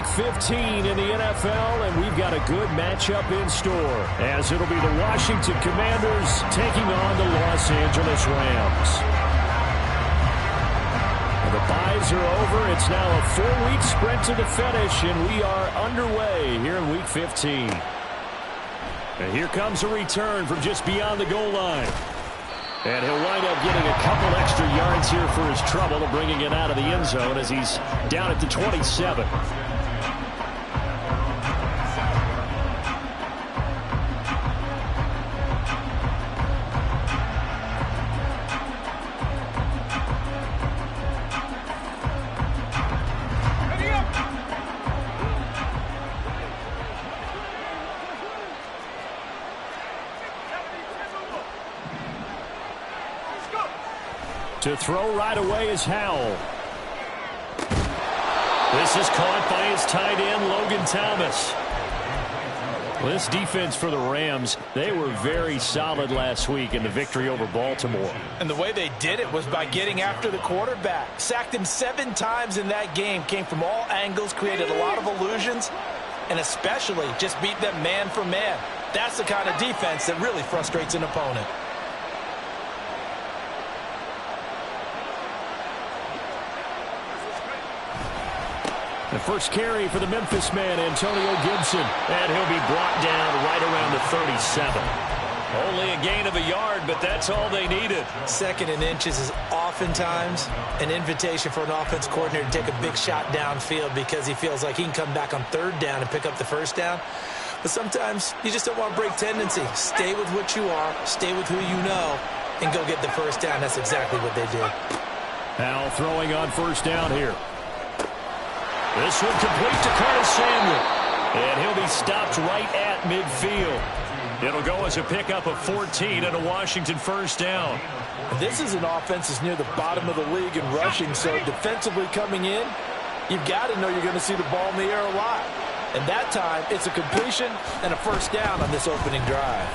Week 15 in the NFL, and we've got a good matchup in store, as it'll be the Washington Commanders taking on the Los Angeles Rams. The byes are over. It's now a 4-week sprint to the finish, and we are underway here in Week 15. And here comes a return from just beyond the goal line. And he'll wind up getting a couple extra yards here for his trouble, bringing it out of the end zone as he's down at the 27. To throw right away is Howell. This is caught by his tight end, Logan Thomas. This defense for the Rams, they were very solid last week in the victory over Baltimore. And the way they did it was by getting after the quarterback. Sacked him 7 times in that game. Came from all angles, created a lot of illusions, and especially just beat them man for man. That's the kind of defense that really frustrates an opponent. The first carry for the Memphis man, Antonio Gibson. And he'll be brought down right around the 37. Only a gain of a yard, but that's all they needed. 2nd and inches is oftentimes an invitation for an offense coordinator to take a big shot downfield because he feels like he can come back on 3rd down and pick up the 1st down. But sometimes you just don't want to break tendency. Stay with what you are, stay with who you know, and go get the 1st down. That's exactly what they did. Howell throwing on 1st down here. This one complete to Curtis Samuel. And he'll be stopped right at midfield. It'll go as a pickup of 14 and a Washington 1st down. This is an offense that's near the bottom of the league in rushing, so defensively coming in, you've got to know you're going to see the ball in the air a lot. And that time, it's a completion and a 1st down on this opening drive.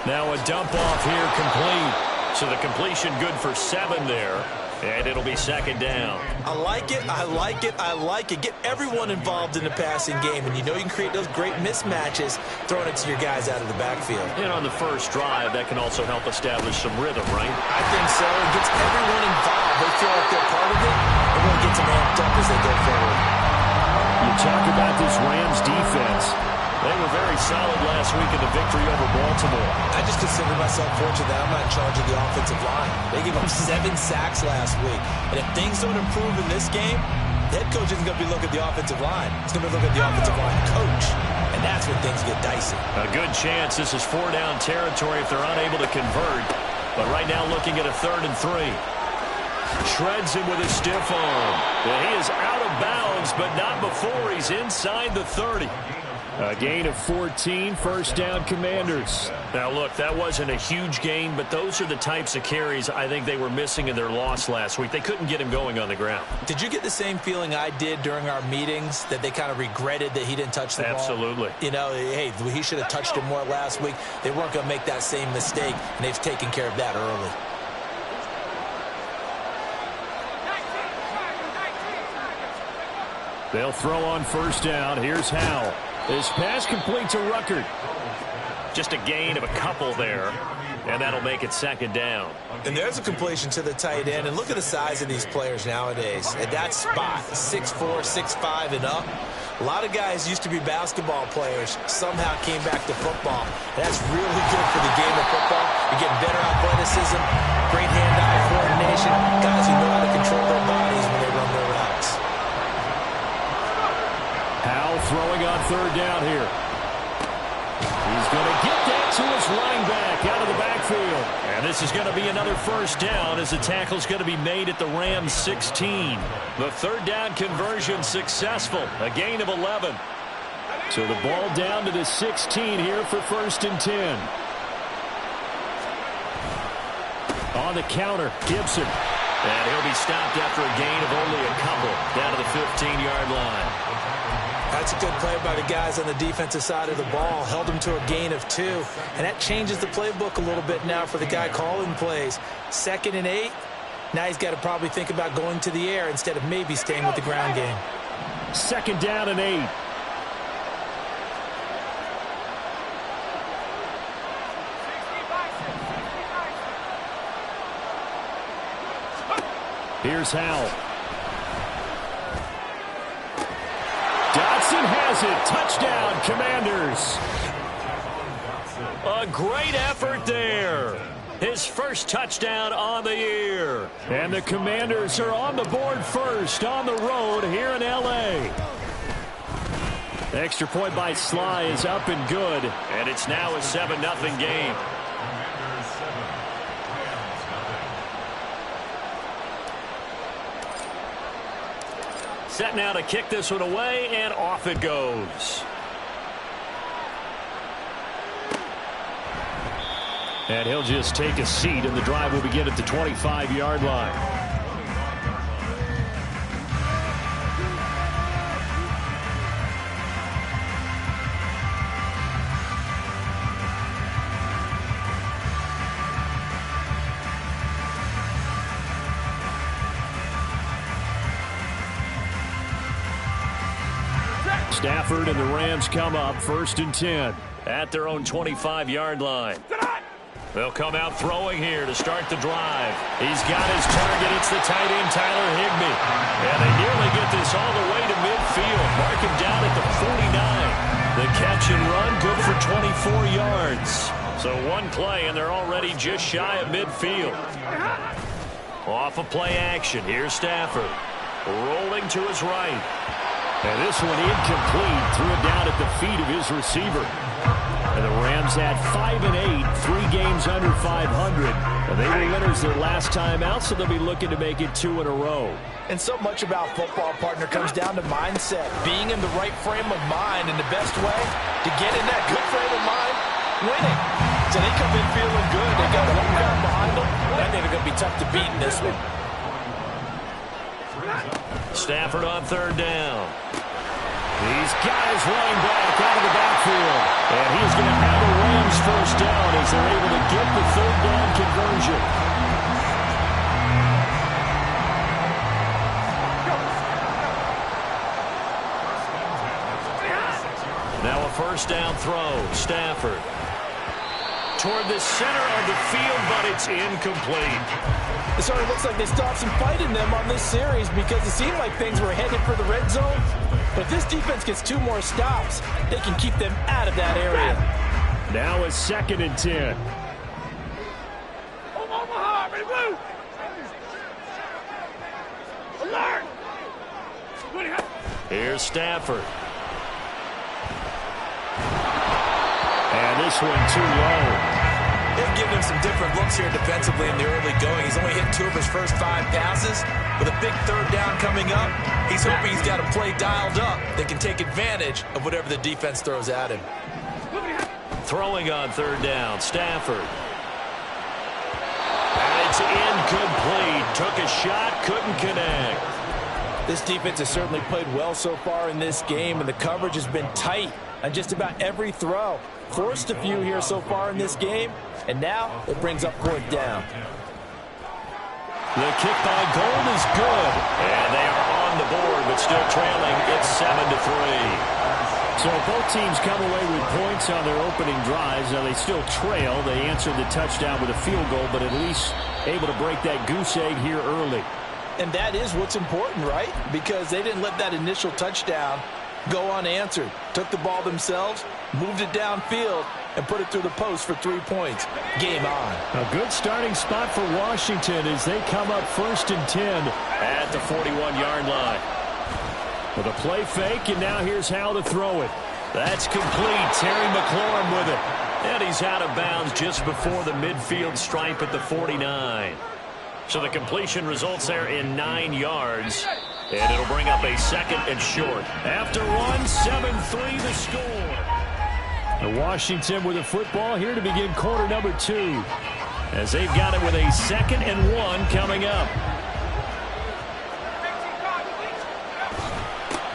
Now a dump off here complete. So the completion good for 7 there. And it'll be 2nd down. I like it, I like it, I like it. Get everyone involved in the passing game, and you know you can create those great mismatches throwing it to your guys out of the backfield. And on the first drive, that can also help establish some rhythm, right? I think so. It gets everyone involved. They feel like they're part of it. It really gets them amped up as they go forward. You talk about this Rams defense. They were very solid last week in the victory over Baltimore. I just consider myself fortunate that I'm not in charge of the offensive line. They gave up 7 sacks last week. And if things don't improve in this game, the head coach isn't going to be looking at the offensive line. He's going to be looking at the offensive line coach. And that's when things get dicey. A good chance this is 4-down territory if they're unable to convert. But right now looking at a 3rd and 3. Shreds him with a stiff arm. And he is out of bounds, but not before he's inside the 30. A gain of 14, 1st down Commanders. Now, look, that wasn't a huge gain, but those are the types of carries I think they were missing in their loss last week. They couldn't get him going on the ground. Did you get the same feeling I did during our meetings, that they kind of regretted that he didn't touch the ball? Absolutely. You know, hey, he should have touched it more last week. They weren't going to make that same mistake, and they've taken care of that early. They'll throw on 1st down. Here's Howell. This pass complete to Ruckert. Just a gain of a couple there, and that'll make it 2nd down. And there's a completion to the tight end, and look at the size of these players nowadays. At that spot, 6'4", 6'5", and up. A lot of guys used to be basketball players, somehow came back to football. And that's really good for the game of football. You're getting better athleticism, great hand-eye coordination, guys who know how to control their bodies when they run their routes. Howell throwing on 3rd down here. He's going to get that to his running back out of the backfield. And this is going to be another 1st down as the tackle's going to be made at the Rams 16. The 3rd down conversion successful. A gain of 11. So the ball down to the 16 here for 1st and 10. On the counter, Gibson. And he'll be stopped after a gain of only a couple down to the 15-yard line. That's a good play by the guys on the defensive side of the ball. Held them to a gain of 2. And that changes the playbook a little bit now for the guy calling plays. 2nd and 8. Now he's got to probably think about going to the air instead of maybe staying with the ground game. 2nd down and 8. Here's Howell. Dotson has it. Touchdown, Commanders. A great effort there. His first touchdown on the year. And the Commanders are on the board first on the road here in L.A. The extra point by Sly is up and good. And it's now a 7-0 game. Set now to kick this one away, and off it goes. And he'll just take a seat, and the drive will begin at the 25-yard line. Stafford and the Rams come up 1st and 10 at their own 25-yard line. They'll come out throwing here to start the drive. He's got his target. It's the tight end, Tyler Higbee. And they nearly get this all the way to midfield. Mark him down at the 49. The catch and run, good for 24 yards. So one play, and they're already just shy of midfield. Off of play action. Here's Stafford. Rolling to his right. And this one incomplete. Threw it down at the feet of his receiver. And the Rams had 5 and 8, 3 games under 500. And they were winners their last time out, so they'll be looking to make it 2 in a row. And so much about football, partner, comes down to mindset. Being in the right frame of mind, and the best way to get in that good frame of mind, winning. So they come in feeling good. They got one guy behind them. I think they're going to be tough to beat in this one. Stafford on 3rd down. He's got his running back out of the backfield. And he's going to have a Rams 1st down as they're able to get the 3rd down conversion. Now a 1st down throw. Stafford toward the center of the field, but it's incomplete. It sort of looks like they still have some fight in them on this series because it seemed like things were headed for the red zone. But if this defense gets 2 more stops, they can keep them out of that area. Now a 2nd and 10. Omaha, ready, blue! Alert! Here's Stafford. And this one too low. They've given him some different looks here defensively in the early going. He's only hit 2 of his first 5 passes. With a big 3rd down coming up, he's hoping he's got a play dialed up that can take advantage of whatever the defense throws at him. Throwing on 3rd down, Stafford. And it's incomplete. Took a shot, couldn't connect. This defense has certainly played well so far in this game, and the coverage has been tight on just about every throw. Forced a few here so far in this game, and now it brings up 4th down. The kick by Gold is good. And they are on the board, but still trailing. It's 7-3. So both teams come away with points on their opening drives. Now they still trail. They answered the touchdown with a field goal, but at least able to break that goose egg here early. And that is what's important, right? Because they didn't let that initial touchdown go unanswered. Took the ball themselves, moved it downfield, and put it through the post for 3 points. Game on. A good starting spot for Washington as they come up 1st and 10 at the 41-yard line. With a play fake, and now here's how to throw it. That's complete. Terry McLaurin with it. And he's out of bounds just before the midfield stripe at the 49. So the completion results there in 9 yards. And it'll bring up a 2nd and short. After one, 7-3 the score. And Washington with the football here to begin quarter number 2. As they've got it with a 2nd and 1 coming up.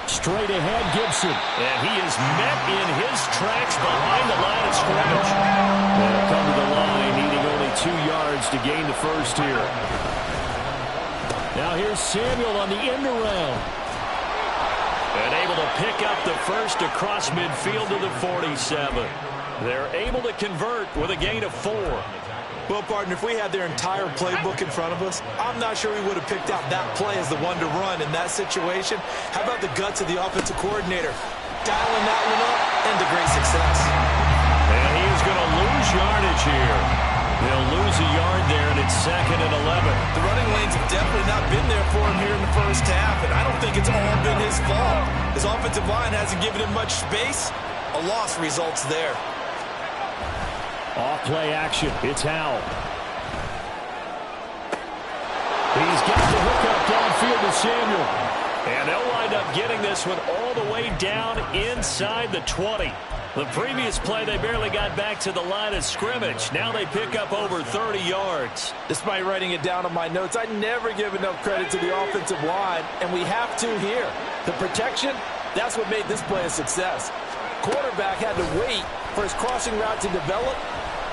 Straight ahead, Gibson. And he is met in his tracks behind the line of scrimmage. They'll come to the line, needing only 2 yards to gain the first here. Now here's Samuel on the end around. And able to pick up the first across midfield to the 47. They're able to convert with a gain of 4. Well, partner, if we had their entire playbook in front of us, I'm not sure we would have picked out that play as the one to run in that situation. How about the guts of the offensive coordinator? Dialing that one up and to great success. And he is going to lose yardage here. They'll lose a yard there, and it's 2nd and 11. The running lanes have definitely not been there for him here in the first half, and I don't think it's all been his fault. His offensive line hasn't given him much space. A loss results there. Off-play action. It's Howell. He's got the hook up downfield to Samuel. And they'll wind up getting this one all the way down inside the 20. The previous play, they barely got back to the line of scrimmage. Now they pick up over 30 yards. Despite writing it down on my notes, I never give enough credit to the offensive line, and we have to here. The protection, that's what made this play a success. Quarterback had to wait for his crossing route to develop,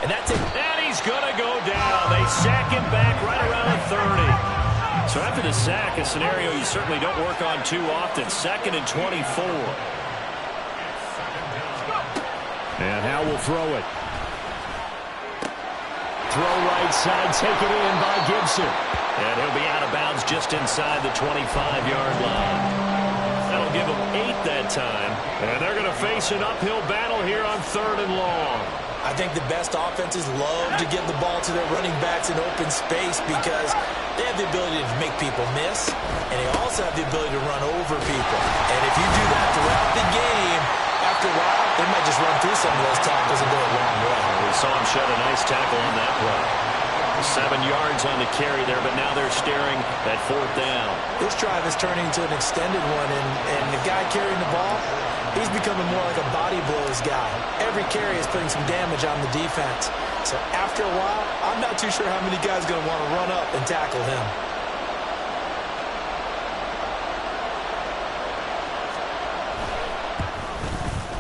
and he's going to go down. They sack him back right around the 30. So after the sack, a scenario you certainly don't work on too often. 2nd and 24. And Howell will throw it. Throw right side, taken in by Gibson. And he'll be out of bounds just inside the 25-yard line. That'll give him 8 that time. And they're going to face an uphill battle here on 3rd and long. I think the best offenses love to give the ball to their running backs in open space because they have the ability to make people miss, and they also have the ability to run over people. And if you do that throughout the game, after a while, they might just run through some of those tackles and go a long way. We saw him shed a nice tackle on that play. 7 yards on the carry there, but now they're staring at 4th down. This drive is turning into an extended one, and the guy carrying the ball, he's becoming more like a body blows guy. Every carry is putting some damage on the defense. So after a while, I'm not too sure how many guys are going to want to run up and tackle him.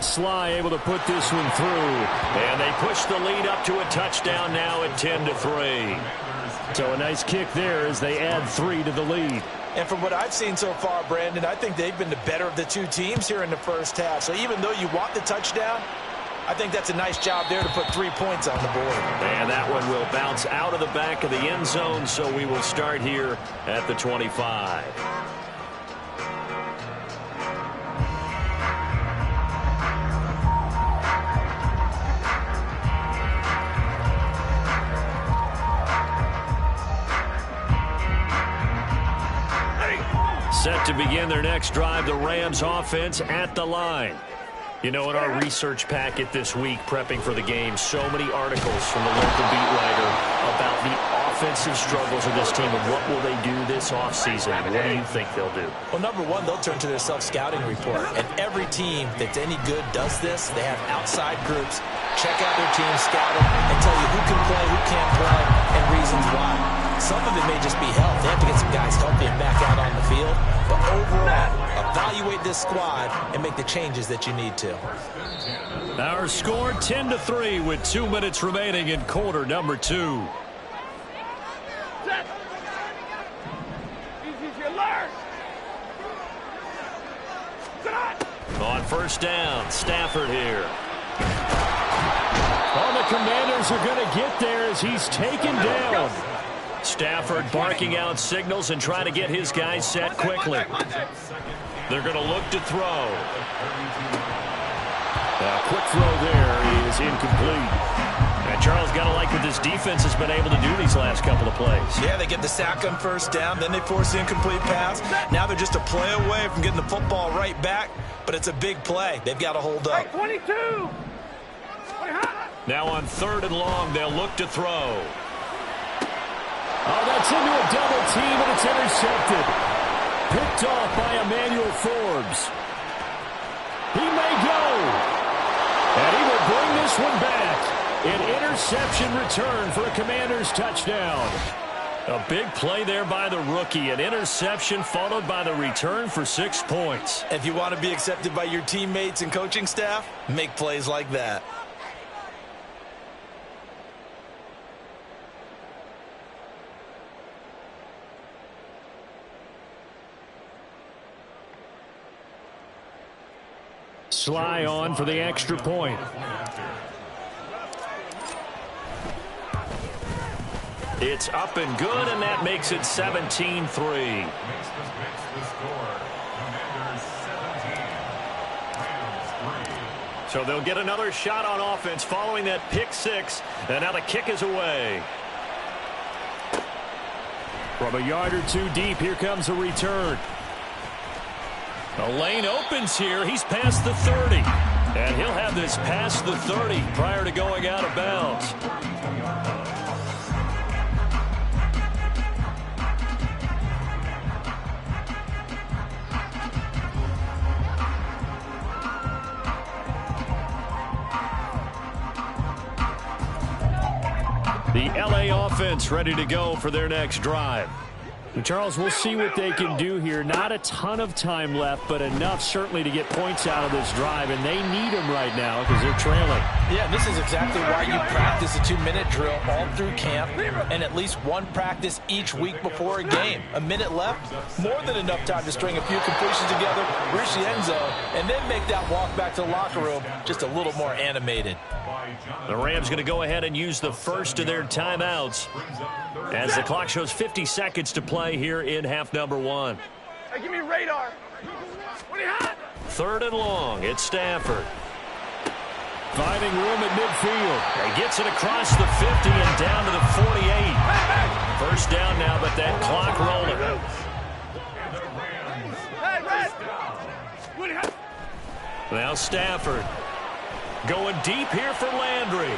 Sly able to put this one through. And they push the lead up to a touchdown now at 10-3. So a nice kick there as they add 3 to the lead. And from what I've seen so far, Brandon, I think they've been the better of the two teams here in the first half. So even though you want the touchdown, I think that's a nice job there to put 3 points on the board. And that one will bounce out of the back of the end zone, so we will start here at the 25. Set to begin their next drive, the Rams offense at the line. You know, in our research packet this week, prepping for the game, so many articles from the local beat writer about the offensive struggles of this team and what will they do this offseason. What do you think they'll do? Well, number one, they'll turn to their self-scouting report. And every team that's any good does this. They have outside groups, check out their team, scout them, and tell you who can play, who can't play, and reasons why. Some of it may just be health. They have to get some guys healthy and back out on the field. But overall, evaluate this squad and make the changes that you need to. Our score 10-3 with 2 minutes remaining in quarter number 2. On first down, Stafford here. Oh, the Commanders are going to get there as he's taken down. Stafford barking out signals and trying to get his guys set quickly. They're going to look to throw. A quick throw there is incomplete. And Charles, got to like what this defense has been able to do these last couple of plays. Yeah, they get the sack on first down, then they force the incomplete pass. Now they're just a play away from getting the football right back, but it's a big play. They've got to hold up. 22. Now on 3rd and long, they'll look to throw. Oh, that's into a double team, and it's intercepted. Picked off by Emmanuel Forbes. He may go. And he will bring this one back. An interception return for a Commanders touchdown. A big play there by the rookie. An interception followed by the return for 6 points. If you want to be accepted by your teammates and coaching staff, make plays like that. Sly on for the extra point. It's up and good, and that makes it 17-3. So they'll get another shot on offense following that pick six, and now the kick is away. From a yard or two deep, here comes a return. The lane opens here. He's past the 30. And he'll have this past the 30 prior to going out of bounds. The LA offense ready to go for their next drive. Charles, we'll see what they can do here. Not a ton of time left, but enough certainly to get points out of this drive, and they need them right now because they're trailing. Yeah, this is exactly why you practice a 2-minute drill all through camp and at least one practice each week before a game. A minute left, more than enough time to string a few completions together, reach the end zone, and then make that walk back to the locker room just a little more animated. The Rams going to go ahead and use the first of their timeouts as the clock shows 50 seconds to play here in half number one. Hey, give me radar. What do you have? Third and long. It's Stafford. Finding room at midfield. He gets it across the 50 and down to the 48. First down now, but that clock rolling. Hey, Red. What do you have? Now Stafford going deep here for Landry.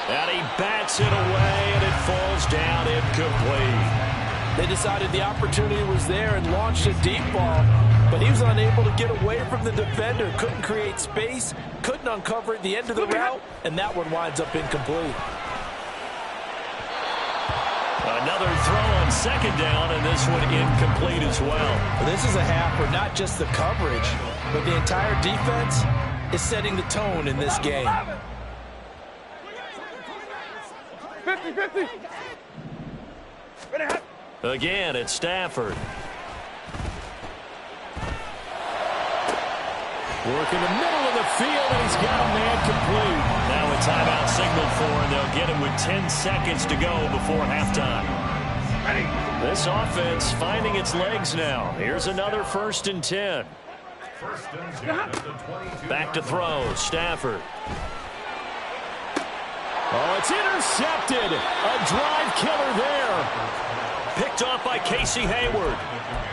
And he bats it away, and it falls down incomplete. They decided the opportunity was there and launched a deep ball, but he was unable to get away from the defender. Couldn't create space, couldn't uncover at the end of the route, and that one winds up incomplete. Another throw on second down, and this one incomplete as well. This is a half where not just the coverage, but the entire defense is setting the tone in this game. 50-50. Again, it's Stafford. Work in the middle of the field, and he's got a man complete. Now a timeout signaled for, and they'll get him with 10 seconds to go before halftime. This offense finding its legs now. Here's another 1st and 10. Back to throw, Stafford. Oh, it's intercepted. A drive killer there. Picked off by Casey Hayward.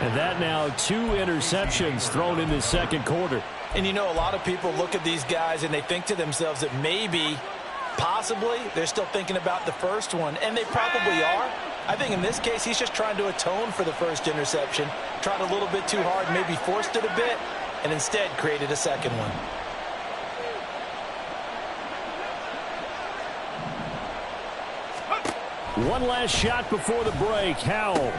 And that now 2 interceptions thrown in the second quarter. And you know, a lot of people look at these guys and they think to themselves that maybe, possibly, they're still thinking about the first one. And they probably are. I think in this case, he's just trying to atone for the first interception. Tried a little bit too hard, maybe forced it a bit, and instead created a second one. One last shot before the break. Howell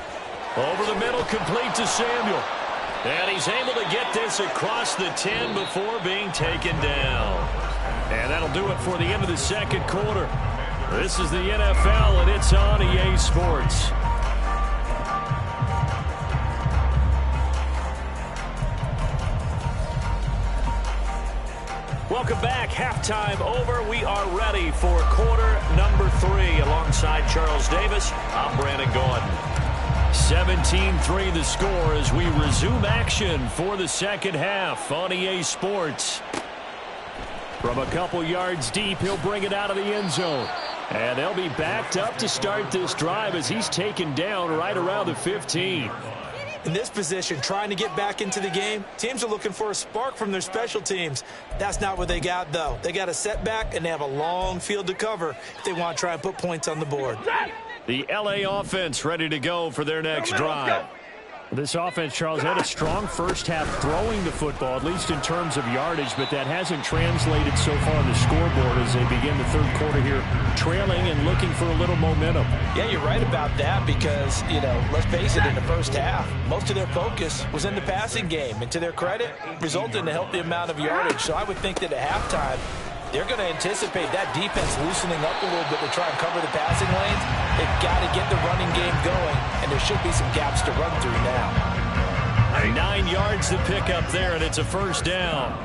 over the middle, complete to Samuel. And he's able to get this across the 10 before being taken down. And that'll do it for the end of the second quarter. This is the NFL, and it's on EA Sports. Welcome back. Halftime over. We are ready for quarter number 3. Alongside Charles Davis, I'm Brandon Gordon. 17-3 the score as we resume action for the second half on EA Sports. From a couple yards deep, he'll bring it out of the end zone. And they'll be backed up to start this drive as he's taken down right around the 15. In this position, trying to get back into the game, teams are looking for a spark from their special teams. That's not what they got, though. They got a setback, and they have a long field to cover if they want to try and put points on the board. The LA offense ready to go for their next drive. This offense, Charles, had a strong first half throwing the football, at least in terms of yardage, but that hasn't translated so far on the scoreboard as they begin the third quarter here, trailing and looking for a little momentum. Yeah, you're right about that because, you know, let's face it, in the first half, most of their focus was in the passing game. And to their credit, resulted in a healthy amount of yardage. So I would think that at halftime, they're going to anticipate that defense loosening up a little bit to try and cover the passing lanes. They've got to get the running game going, and there should be some gaps to run through now. play. 9 yards to pick up there, and it's a first down.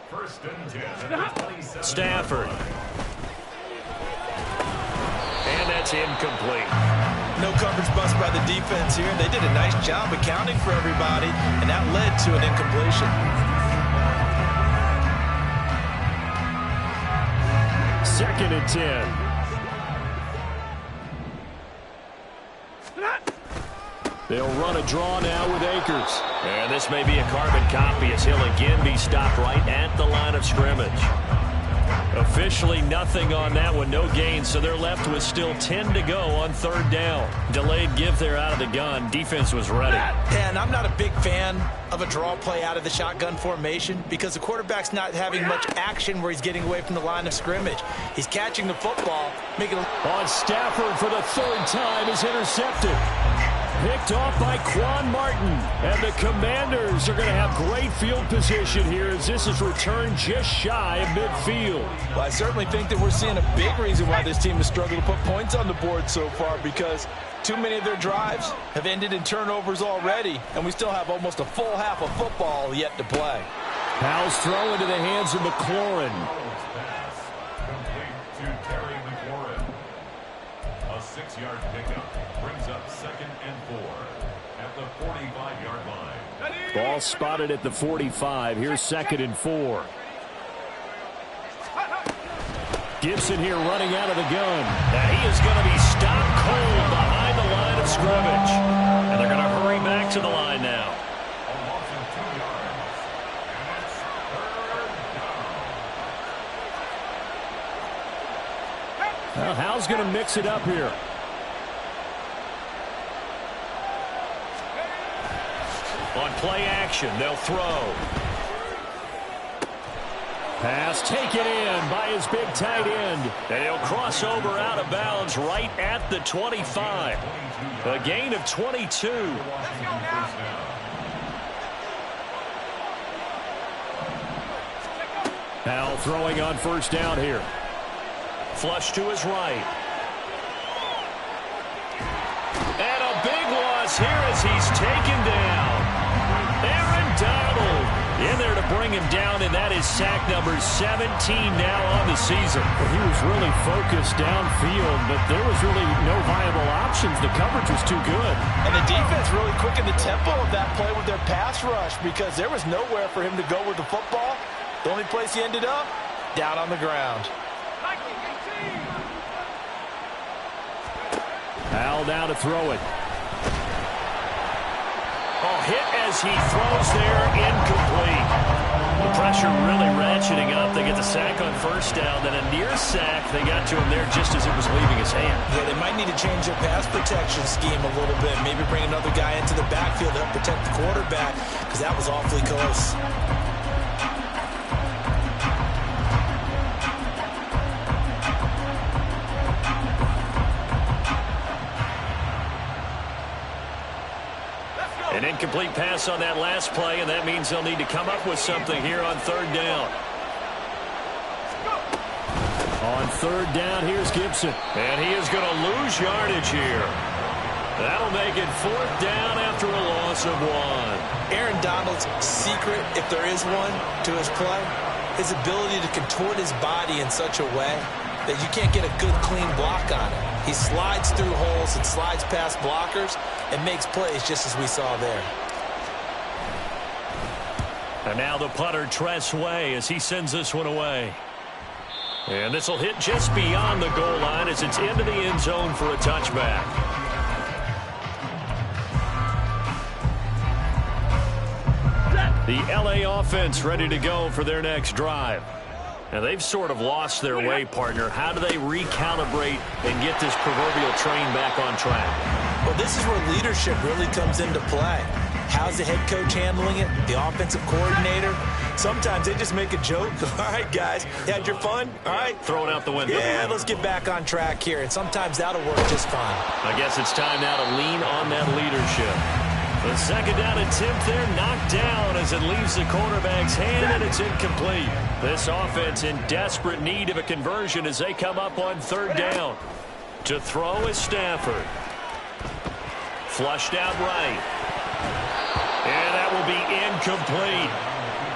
First and 10. Stafford. And that's incomplete. No coverage bust by the defense here. They did a nice job accounting for everybody, and that led to an incompletion. Second and 10. They'll run a draw now with Akers. And this may be a carbon copy as he'll again be stopped right at the line of scrimmage. Officially nothing on that one, no gain, so they're left with still 10 to go on third down. Delayed give there out of the gun. Defense was ready. And I'm not a big fan of a draw play out of the shotgun formation because the quarterback's not having much action where he's getting away from the line of scrimmage. He's catching the football, making on Stafford for the third time is intercepted. Picked off by Quan Martin. And the Commanders are going to have great field position here as this is returned just shy of midfield. Well, I certainly think that we're seeing a big reason why this team has struggled to put points on the board so far because too many of their drives have ended in turnovers already, and we still have almost a full half of football yet to play. Powell's throw into the hands of McLaurin. Complete to Terry McLaurin. A 6-yard pickup brings up 2nd and 4 at the 45-yard line. Ball spotted at the 45. Here's 2nd and 4. Gibson here running out of the gun. Now he is going to be stopped cold behind the line of scrimmage. And they're going to hurry back to the line now. A loss of 2 yards. And it's 3rd down. Well, Hal's going to mix it up here. On play action, they'll throw. Pass taken in by his big tight end. And he'll cross over out of bounds right at the 25. A gain of 22. Hal throwing on first down here. Flush to his right. And a big loss here as he's taken down. Aaron Donald in there to bring him down, and that is sack number 17 now on the season. Well, he was really focused downfield, but there was really no viable options. The coverage was too good. And the defense really quickened the tempo of that play with their pass rush because there was nowhere for him to go with the football. The only place he ended up, down on the ground. Al now to throw it. Oh, hit as he throws there, incomplete. The pressure really ratcheting up. They get the sack on first down, then a near sack. They got to him there just as it was leaving his hand. Yeah, they might need to change their pass protection scheme a little bit. Maybe bring another guy into the backfield to help protect the quarterback because that was awfully close. An incomplete pass on that last play, and that means they'll need to come up with something here on third down. On third down, here's Gibson. And he is going to lose yardage here. That'll make it 4th down after a loss of 1. Aaron Donald's secret, if there is one, to his play, his ability to contort his body in such a way that you can't get a good, clean block on it. He slides through holes and slides past blockers and makes plays just as we saw there. And now the punter, Tress Way, as he sends this one away. And this will hit just beyond the goal line as it's into the end zone for a touchback. The LA offense ready to go for their next drive. Now, they've sort of lost their way, partner. How do they recalibrate and get this proverbial train back on track? Well, this is where leadership really comes into play. How's the head coach handling it? The offensive coordinator? Sometimes they just make a joke. All right, guys, you had your fun? All right. Throw it out the window. Yeah, let's get back on track here. And sometimes that'll work just fine. I guess it's time now to lean on that leadership. The 2nd down attempt there knocked down as it leaves the quarterback's hand, and it's incomplete. This offense in desperate need of a conversion as they come up on 3rd down. To throw is Stafford. Flushed out right. incomplete.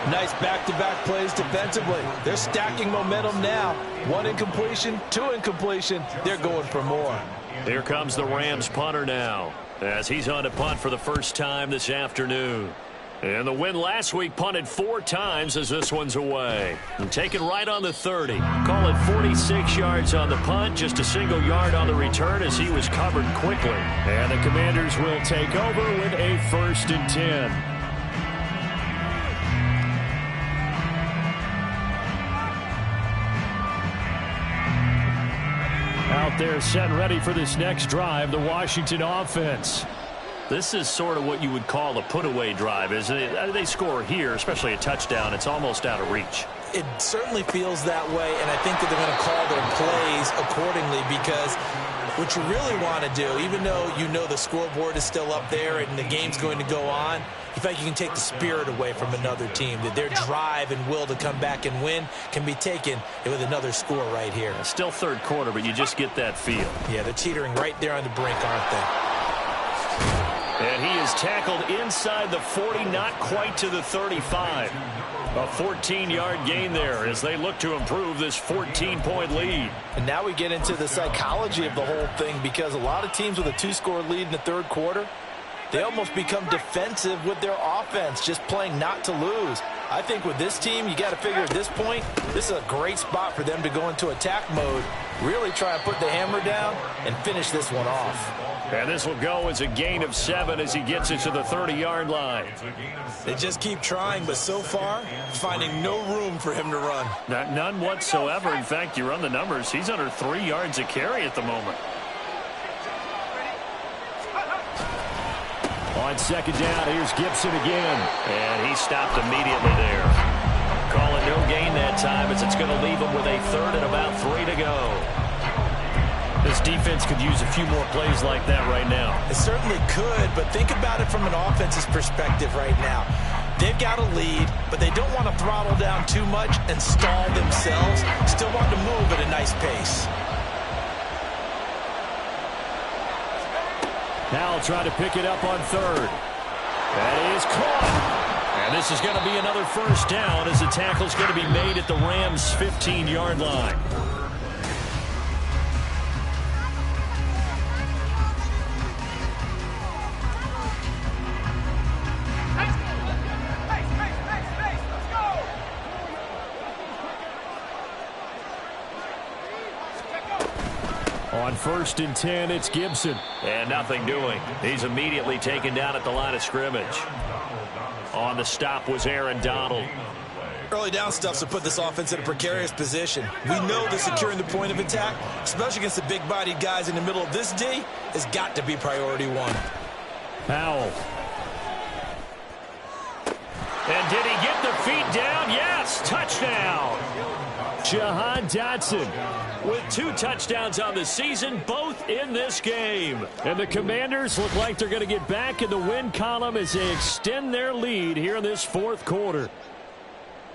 Nice back-to-back plays defensively. They're stacking momentum now. 1 incompletion, 2 incompletion. They're going for more. Here comes the Rams punter now, as he's on to punt for the first time this afternoon. And the win last week punted 4 times as this one's away. And taken right on the 30. Call it 46 yards on the punt, just a single yard on the return as he was covered quickly. And the Commanders will take over with a 1st and 10. Out there set and ready for this next drive, the Washington offense. This is sort of what you would call a put-away drive, isn't it? They score here, especially a touchdown. It's almost out of reach. It certainly feels that way, and I think that they're going to call their plays accordingly because what you really want to do, even though you know the scoreboard is still up there and the game's going to go on, you feel like you can take the spirit away from another team, that their drive and will to come back and win can be taken with another score right here. Still 3rd quarter, but you just get that feel. Yeah, they're teetering right there on the brink, aren't they? And he is tackled inside the 40, not quite to the 35. A 14-yard gain there as they look to improve this 14-point lead. And now we get into the psychology of the whole thing because a lot of teams with a 2-score lead in the 3rd quarter, they almost become defensive with their offense, just playing not to lose. I think with this team, you got to figure at this point, this is a great spot for them to go into attack mode, really try and put the hammer down and finish this one off. And this will go as a gain of 7 as he gets it to the 30-yard line. They just keep trying, but so far, finding no room for him to run. None whatsoever. In fact, you run the numbers, he's under 3 yards a carry at the moment. On 2nd down, here's Gibson again. And he stopped immediately there. Call it no gain that time as it's going to leave him with a 3rd and about 3 to go. This defense could use a few more plays like that right now. It certainly could, but think about it from an offense's perspective right now. They've got a lead, but they don't want to throttle down too much and stall themselves. Still want to move at a nice pace. Now try to pick it up on 3rd. That is caught. And this is going to be another 1st down as the tackle's going to be made at the Rams' 15-yard line. On 1st and 10, it's Gibson. And nothing doing. He's immediately taken down at the line of scrimmage. On the stop was Aaron Donald. Early down stuffs will put this offense in a precarious position. We know that securing the point of attack, especially against the big-bodied guys in the middle of this D, has got to be priority 1. Powell. And did he get the feet down? Yes, touchdown. Jahan Dotson with 2 touchdowns on the season, both in this game. And the Commanders look like they're going to get back in the win column as they extend their lead here in this 4th quarter.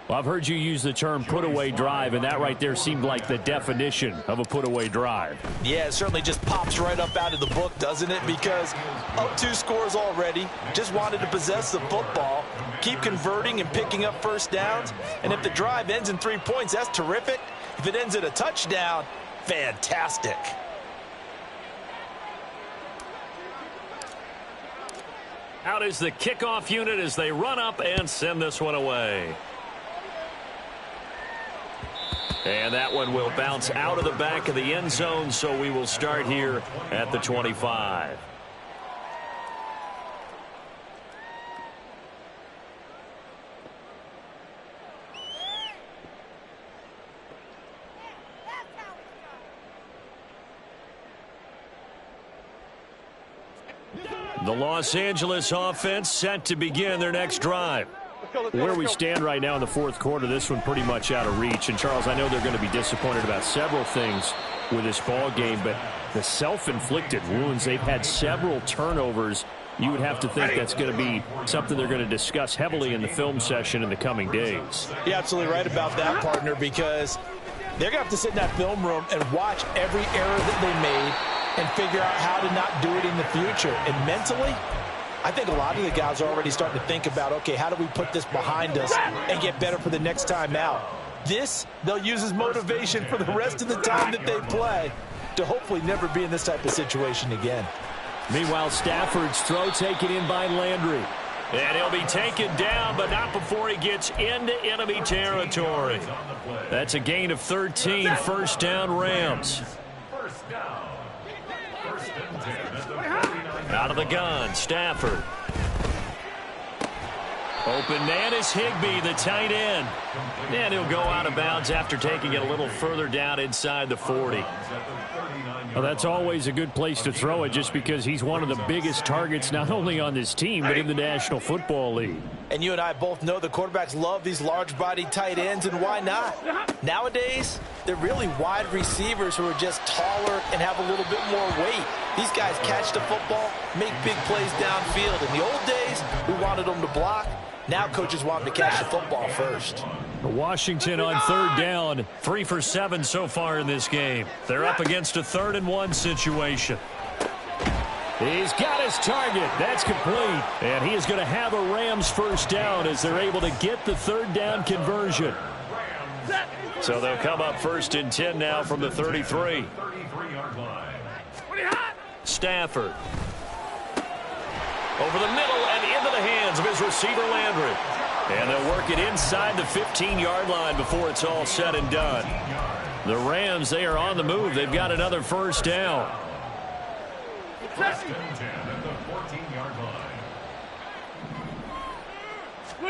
Well, I've heard you use the term put-away drive, and that right there seemed like the definition of a put-away drive. Yeah, it certainly just pops right up out of the book, doesn't it? Because up 2 scores already, just wanted to possess the football, keep converting and picking up 1st downs. And if the drive ends in 3 points, that's terrific. If it ends in a touchdown, fantastic. Out is the kickoff unit as they run up and send this one away. And that one will bounce out of the back of the end zone, so we will start here at the 25. The Los Angeles offense set to begin their next drive. Where we stand right now in the 4th quarter, this one pretty much out of reach. And, Charles, I know they're going to be disappointed about several things with this ball game, but the self-inflicted wounds, they've had several turnovers. You would have to think that's going to be something they're going to discuss heavily in the film session in the coming days. You're absolutely right about that, partner, because they're going to have to sit in that film room and watch every error that they made and figure out how to not do it in the future. And mentally, I think a lot of the guys are already starting to think about, okay, how do we put this behind us and get better for the next time out? This, they'll use as motivation for the rest of the time that they play to hopefully never be in this type of situation again. Meanwhile, Stafford's throw taken in by Landry. And he'll be taken down, but not before he gets into enemy territory. That's a gain of 13, first down Rams. First down. First and 10 at the 49. Out of the gun, Stafford. Open man is Higbee, the tight end. And he'll go out of bounds after taking it a little further down inside the 40. Well, that's always a good place to throw it just because he's one of the biggest targets not only on this team but in the National Football League. And you and I both know the quarterbacks love these large-bodied tight ends, and why not? Nowadays, they're really wide receivers who are just taller and have a little bit more weight. These guys catch the football, make big plays downfield. In the old days, we wanted them to block. Now coaches want them to catch the football first. Washington on third down, 3 for 7 so far in this game. They're up against a 3rd and 1 situation. He's got his target. That's complete. And he is going to have a Rams first down as they're able to get the 3rd down conversion. So they'll come up 1st and 10 now from the 33. 33-yard line. Stafford. Over the middle and into the hands of his receiver Landry. And they'll work it inside the 15-yard line before it's all said and done. The Rams, they are on the move. They've got another first down. First and 10 at the 14-yard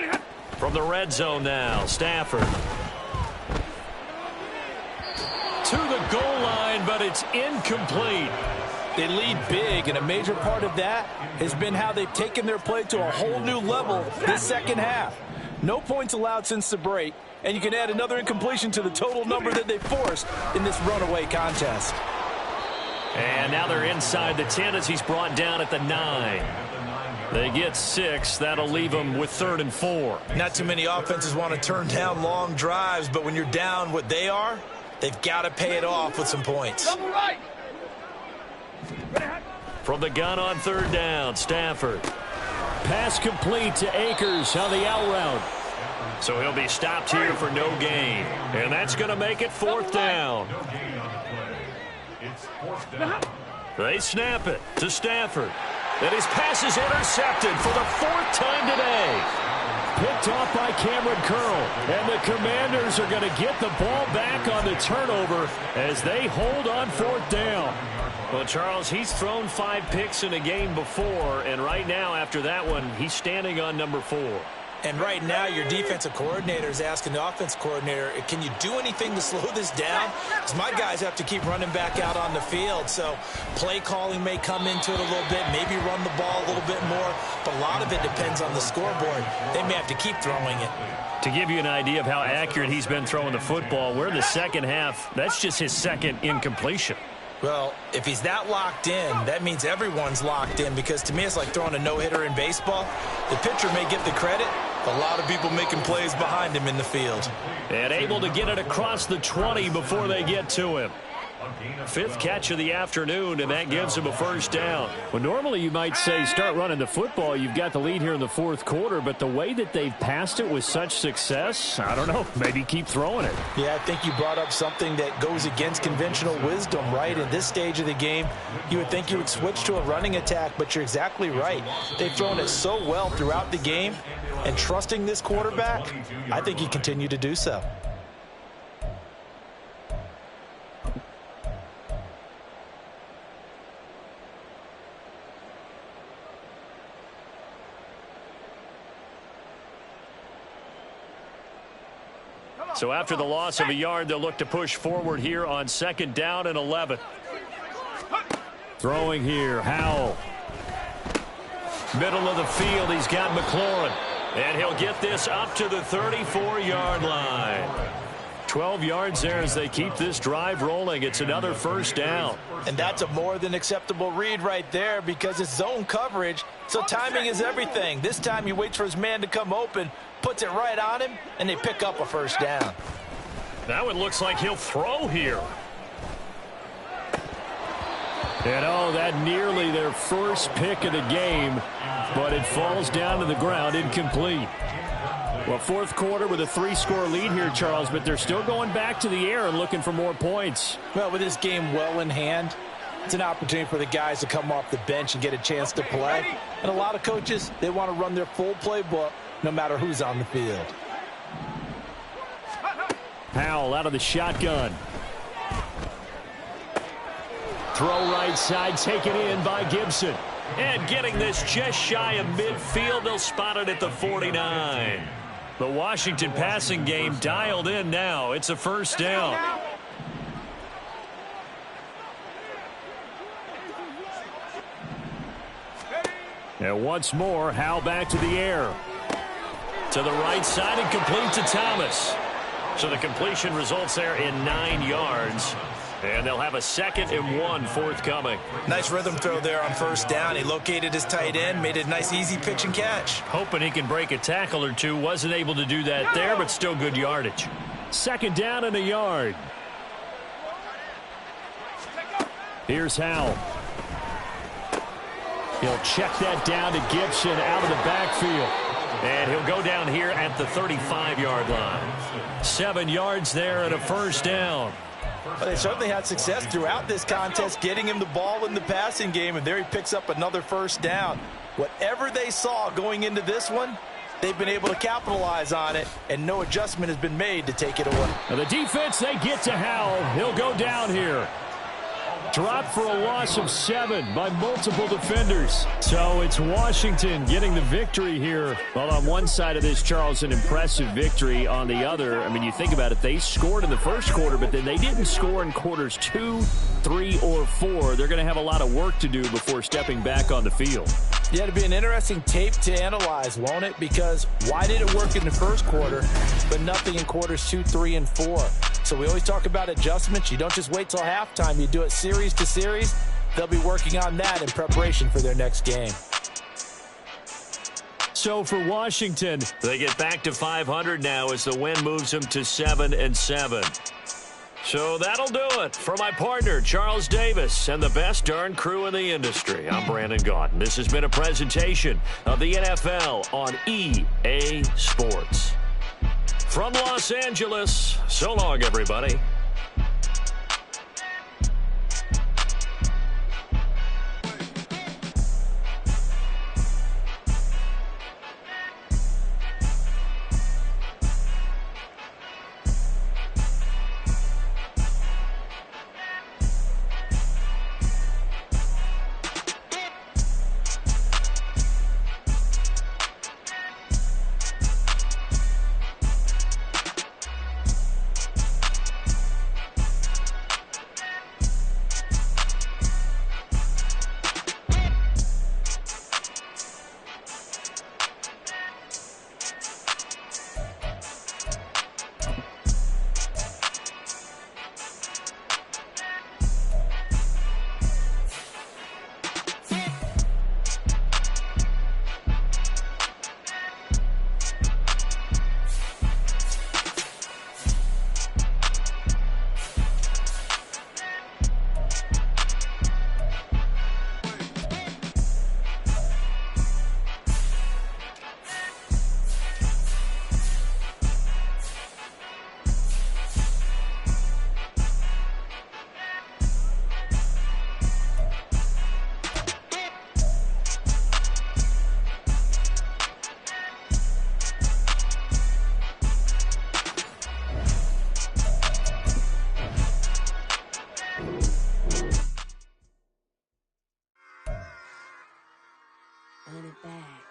line. From the red zone now, Stafford. To the goal line, but it's incomplete. They lead big, and a major part of that has been how they've taken their play to a whole new level this second half. No points allowed since the break, and you can add another incompletion to the total number that they forced in this runaway contest. And now they're inside the 10 as he's brought down at the 9. They get 6. That'll leave them with 3rd and 4. Not too many offenses want to turn down long drives, but when you're down what they are, they've got to pay it off with some points. From the gun on 3rd down, Stafford. Pass complete to Akers on the out route. So he'll be stopped here for no gain. And that's going to make it 4th down. No gain on the play. It's 4th down. They snap it to Stafford. And his pass is intercepted for the 4th time today. Picked off by Cameron Curl. And the Commanders are going to get the ball back on the turnover as they hold on 4th down. Well, Charles, he's thrown 5 picks in a game before, and right now, after that one, he's standing on number 4. And right now, your defensive coordinator is asking the offense coordinator, can you do anything to slow this down? Because my guys have to keep running back out on the field. So play calling may come into it a little bit, maybe run the ball a little bit more, but a lot of it depends on the scoreboard. They may have to keep throwing it. To give you an idea of how accurate he's been throwing the football, we're in the second half. That's just his 2nd incompletion. Well, if he's that locked in, that means everyone's locked in, because to me it's like throwing a no-hitter in baseball. The pitcher may get the credit, a lot of people making plays behind him in the field. And able to get it across the 20 before they get to him. 5th catch of the afternoon, and that gives him a first down. Well, normally you might say start running the football. You've got the lead here in the 4th quarter, but the way that they've passed it with such success, I don't know, maybe keep throwing it. Yeah, I think you brought up something that goes against conventional wisdom, right? In this stage of the game, you would think you would switch to a running attack, but you're exactly right. They've thrown it so well throughout the game, and trusting this quarterback, I think you continue to do so. So after the loss of a yard, they'll look to push forward here on 2nd down and 11. Throwing here, Howell. Middle of the field, he's got McLaurin. And he'll get this up to the 34-yard line. 12 yards there as they keep this drive rolling. It's another first down. And that's a more than acceptable read right there, because it's zone coverage, so timing is everything. This time he waits for his man to come open, puts it right on him, and they pick up a first down. Now it looks like he'll throw here. And oh, that nearly their first pick of the game, but it falls down to the ground incomplete. Well, fourth quarter with a 3-score lead here, Charles, but they're still going back to the air and looking for more points. Well, with this game well in hand, it's an opportunity for the guys to come off the bench and get a chance to play. And a lot of coaches, they want to run their full playbook no matter who's on the field. Powell out of the shotgun. Throw right side, taken in by Gibson. And getting this just shy of midfield, they'll spot it at the 49. The Washington passing game dialed in now. It's a first down. And once more, Howell back to the air. To the right side and complete to Thomas. So the completion results there in 9 yards. And they'll have a 2nd and 1 forthcoming. Nice rhythm throw there on first down. He located his tight end, made it a nice easy pitch and catch. Hoping he can break a tackle or two. Wasn't able to do that there, but still good yardage. 2nd down and a yard. Here's Howell. He'll check that down to Gibson out of the backfield. And he'll go down here at the 35-yard line. 7 yards there and a first down. Well, they certainly had success throughout this contest, getting him the ball in the passing game, and there he picks up another first down. Whatever they saw going into this one, they've been able to capitalize on it, and no adjustment has been made to take it away. Now the defense, they get to Howell. He'll go down here. Dropped for a loss of 7 by multiple defenders. So it's Washington getting the victory here. Well, on one side of this, Charles, an impressive victory. On the other, I mean, you think about it, they scored in the first quarter, but then they didn't score in quarters 2, 3, or 4. They're going to have a lot of work to do before stepping back on the field. Yeah, it'll be an interesting tape to analyze, won't it? Because why did it work in the first quarter, but nothing in quarters 2, 3, and 4? So we always talk about adjustments. You don't just wait till halftime. You do it series to series. They'll be working on that in preparation for their next game. So for Washington, they get back to 500 now as the win moves them to 7-7. So that'll do it for my partner, Charles Davis, and the best darn crew in the industry. I'm Brandon Gaudin. This has been a presentation of the NFL on EA Sports. From Los Angeles, so long, everybody. Run it back.